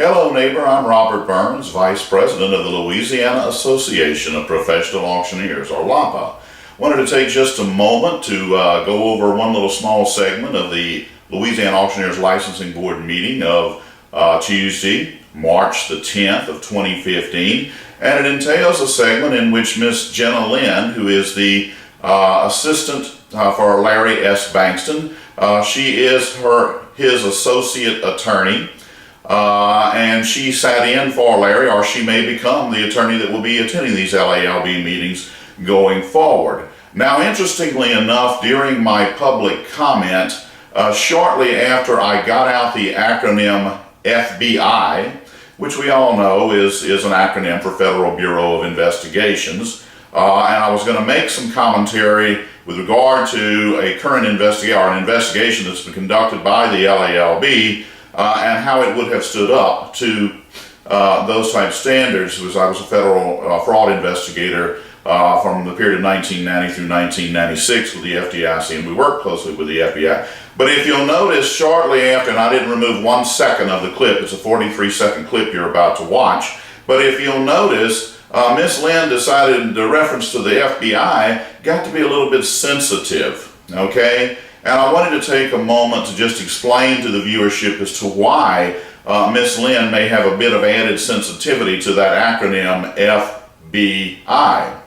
Hello neighbor, I'm Robert Burns, Vice President of the Louisiana Association of Professional Auctioneers, or LALB. Wanted to take just a moment to go over one little small segment of the Louisiana Auctioneers Licensing Board meeting of Tuesday, March the 10th of 2015. And it entails a segment in which Miss Jenna Linn, who is the assistant for Larry S. Bankston, she is his associate attorney. And she sat in for Larry, or she may become the attorney that will be attending these LALB meetings going forward. Now, interestingly enough, during my public comment, shortly after I got out the acronym FBI, which we all know is an acronym for Federal Bureau of Investigations, and I was going to make some commentary with regard to a current investigation, or an investigation that's been conducted by the LALB, and how it would have stood up to those type standards, because I was a federal fraud investigator from the period of 1990 through 1996 with the FDIC, and we worked closely with the FBI. But if you'll notice, shortly after, and I didn't remove 1 second of the clip, it's a 43-second clip you're about to watch, but if you'll notice, Miss Linn decided the reference to the FBI got to be a little bit sensitive, okay? And I wanted to take a moment to just explain to the viewership as to why Miss Linn may have a bit of added sensitivity to that acronym FBI.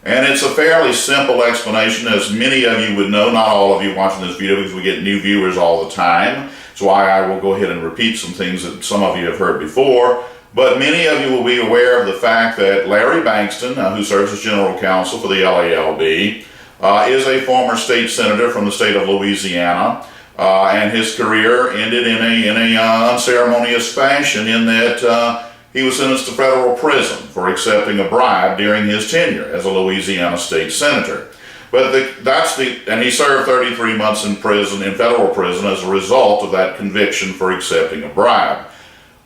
And it's a fairly simple explanation, as many of you would know, not all of you watching this video, because we get new viewers all the time. So I will go ahead and repeat some things that some of you have heard before. But many of you will be aware of the fact that Larry Bankston, who serves as General Counsel for the LALB, is a former state senator from the state of Louisiana, and his career ended in a unceremonious fashion, in that he was sentenced to federal prison for accepting a bribe during his tenure as a Louisiana State Senator. But and he served 33 months in prison, in federal prison, as a result of that conviction for accepting a bribe.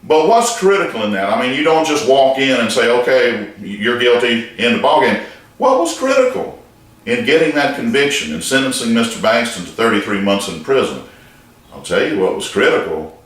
But what's critical in that? I mean, you don't just walk in and say, okay, you're guilty, end the ballgame. What was critical in getting that conviction and sentencing Mr. Bankston to 33 months in prison? I'll tell you what was critical.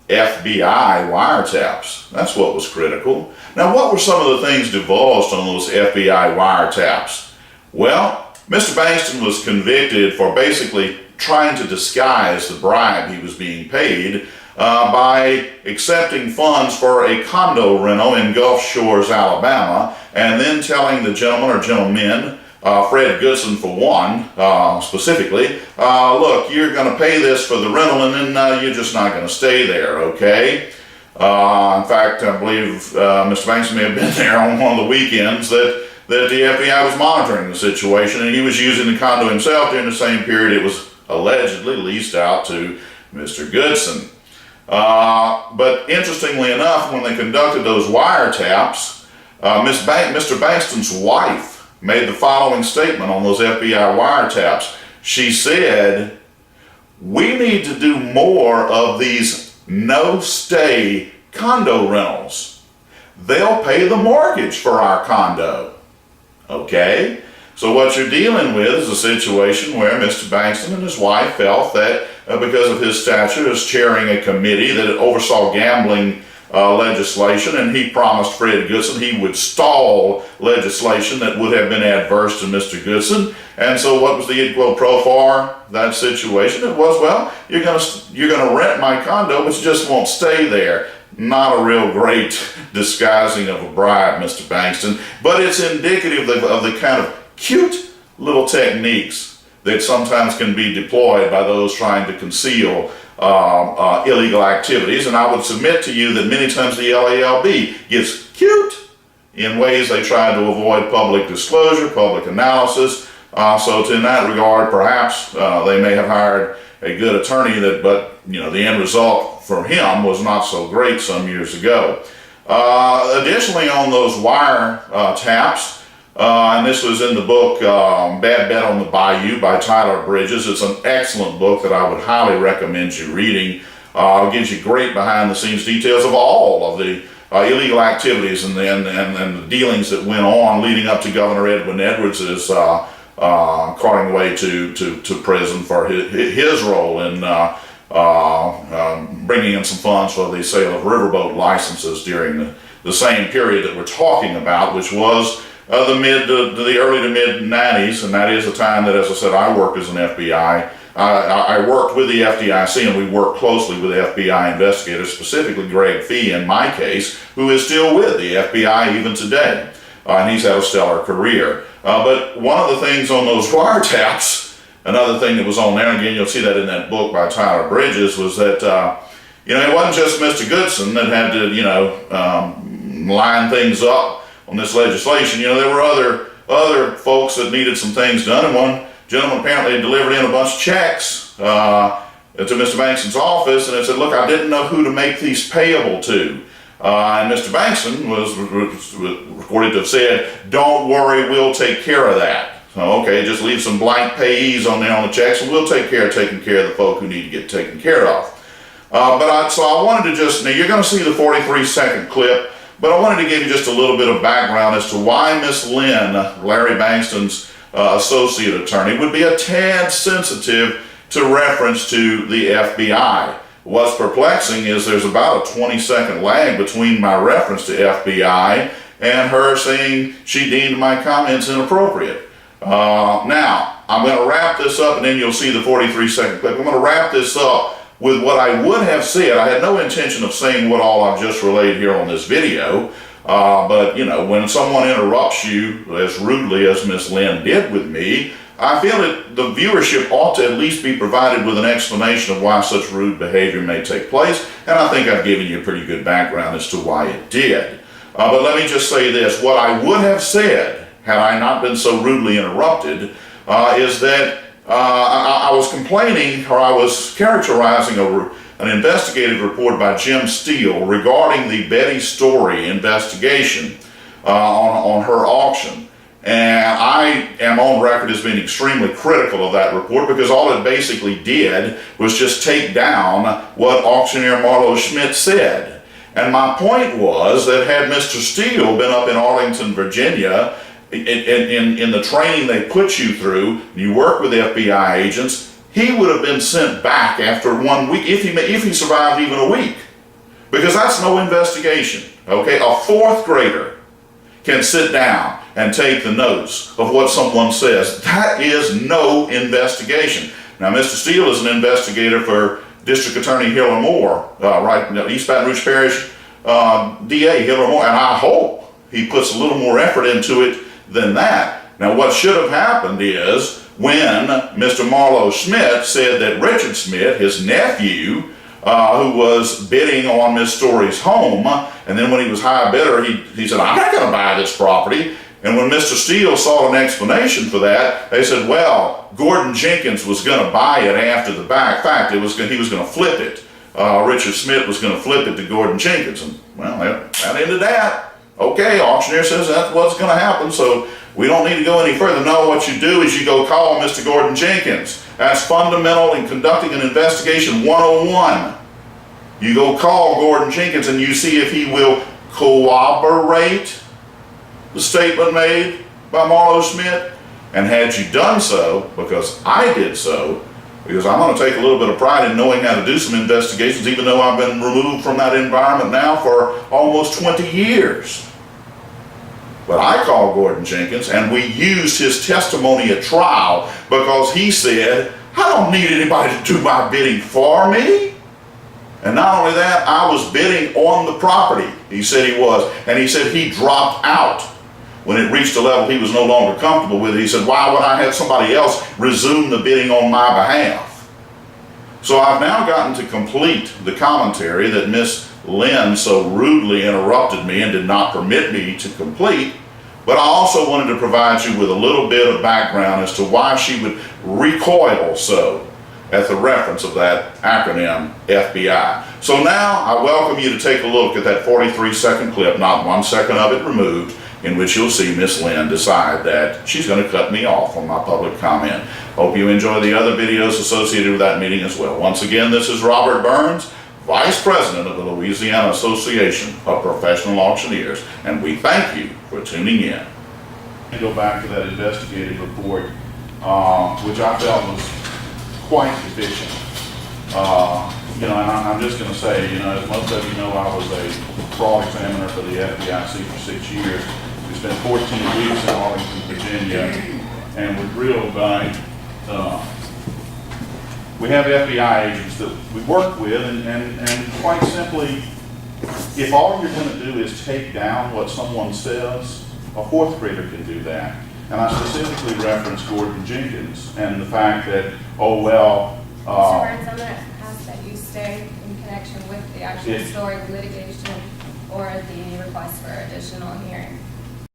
FBI wiretaps. That's what was critical. Now, what were some of the things divulged on those FBI wiretaps? Well, Mr. Bankston was convicted for basically trying to disguise the bribe he was being paid by accepting funds for a condo rental in Gulf Shores, Alabama, and then telling the gentleman or gentlemen, Fred Goodson for one, specifically, look, you're going to pay this for the rental, and then you're just not going to stay there, okay? In fact, I believe Mr. Bankston may have been there on one of the weekends that the FBI was monitoring the situation, and he was using the condo himself during the same period it was allegedly leased out to Mr. Goodson. But interestingly enough, when they conducted those wiretaps, Mr. Bankston's wife made the following statement on those FBI wiretaps. She said, "We need to do more of these no-stay condo rentals. They'll pay the mortgage for our condo." Okay? So what you're dealing with is a situation where Mr. Bankston and his wife felt that because of his stature as chairing a committee that oversaw gambling legislation, and he promised Fred Goodson he would stall legislation that would have been adverse to Mr. Goodson. And so what was the id quo pro for that situation? It was, well, you're gonna rent my condo, but you just won't stay there. Not a real great disguising of a bribe, Mr. Bankston, but it's indicative of the kind of cute little techniques that sometimes can be deployed by those trying to conceal illegal activities. And I would submit to you that many times the LALB gets cute in ways they try to avoid public disclosure, public analysis. So in that regard, perhaps they may have hired a good attorney, but you know, the end result for him was not so great some years ago. Additionally, on those wire taps, and this was in the book Bad Bet on the Bayou by Tyler Bridges. It's an excellent book that I would highly recommend you reading. It gives you great behind-the-scenes details of all of the illegal activities and the dealings that went on leading up to Governor Edwin Edwards' carting away to prison for his role in bringing in some funds for the sale of riverboat licenses during the same period that we're talking about, which was the early to mid 90s, and that is a time that, as I said, I worked as an FBI. I worked with the FDIC, and we worked closely with the FBI investigators, specifically Greg Fee in my case, who is still with the FBI even today, and he's had a stellar career. But one of the things on those wiretaps, another thing that was on there, and again you'll see that in that book by Tyler Bridges, was that it wasn't just Mr. Goodson that had to line things up on this legislation. There were other folks that needed some things done, and one gentleman apparently had delivered in a bunch of checks to Mr. Bankston's office, and it said, look, I didn't know who to make these payable to. And Mr. Bankston was recorded to have said, don't worry, we'll take care of that. So, okay, just leave some blank payees on there on the checks, and we'll take care of taking care of the folk who need to get taken care of. So I wanted to now you're going to see the 43-second clip, but I wanted to give you just a little bit of background as to why Miss Linn, Larry Bankston's associate attorney, would be a tad sensitive to reference to the FBI. What's perplexing is there's about a 20-second lag between my reference to FBI and her saying she deemed my comments inappropriate. Now, I'm going to wrap this up, and then you'll see the 43-second clip. I'm going to wrap this up with what I would have said. I had no intention of saying what all I've just relayed here on this video, but when someone interrupts you as rudely as Miss Linn did with me, I feel that the viewership ought to at least be provided with an explanation of why such rude behavior may take place, and I think I've given you a pretty good background as to why it did. But let me just say this. What I would have said, had I not been so rudely interrupted, is that I was complaining, or I was characterizing an investigative report by Jim Steele regarding the Betty Story investigation on her auction. And I am on record as being extremely critical of that report, because all it basically did was just take down what Auctioneer Marlo Schmidt said. And my point was that had Mr. Steele been up in Arlington, Virginia, in the training they put you through, you work with FBI agents, he would have been sent back after 1 week, if he survived even a week. Because that's no investigation, okay? A fourth grader can sit down and take the notes of what someone says. That is no investigation. Now, Mr. Steele is an investigator for District Attorney Hiller Moore, East Baton Rouge Parish DA Hiller Moore, and I hope he puts a little more effort into it than that. Now, what should have happened is when Mr. Marlo Schmidt said that Richard Schmidt, his nephew, who was bidding on Miss Story's home, and then when he was high bidder, he said, I'm not going to buy this property. And when Mr. Steele saw an explanation for that, they said, well, Gordon Jenkins was going to buy it after the fact. He was going to flip it. Richard Schmidt was going to flip it to Gordon Jenkins. And, well, that ended that. Okay, auctioneer says that's what's going to happen, so we don't need to go any further. No, what you do is you go call Mr. Gordon Jenkins. That's fundamental in conducting an investigation 101. You go call Gordon Jenkins and you see if he will corroborate the statement made by Marlo Schmidt. And had you done so, because I did so, because I'm going to take a little bit of pride in knowing how to do some investigations, even though I've been removed from that environment now for almost 20 years. But I called Gordon Jenkins, and we used his testimony at trial, because he said, I don't need anybody to do my bidding for me. And not only that, I was bidding on the property. He said he was. And he said he dropped out when it reached a level he was no longer comfortable with it. He said, why would I have somebody else resume the bidding on my behalf? So I've now gotten to complete the commentary that Miss Linn so rudely interrupted me and did not permit me to complete. But I also wanted to provide you with a little bit of background as to why she would recoil so at the reference of that acronym FBI. So now I welcome you to take a look at that 43-second clip, not 1 second of it removed, in which you'll see Miss Linn decide that she's going to cut me off on my public comment. Hope you enjoy the other videos associated with that meeting as well. Once again, this is Robert Burns, Vice President of the Louisiana Association of Professional Auctioneers, and we thank you for tuning in. Go back to that investigative report, which I felt was quite deficient. You know, and I'm just going to say, you know, as most of you know, I was a fraud examiner for the FDIC for 6 years. We spent 14 weeks in Arlington, Virginia, and we're drilled by, we have FBI agents that we work with, and quite simply, if all you're going to do is take down what someone says, a fourth grader can do that. And I specifically referenced Gordon Jenkins and the fact that, oh, well, Mr. Burns, I'm going to ask that you stay in connection with the actual story of litigation or the request for additional hearing.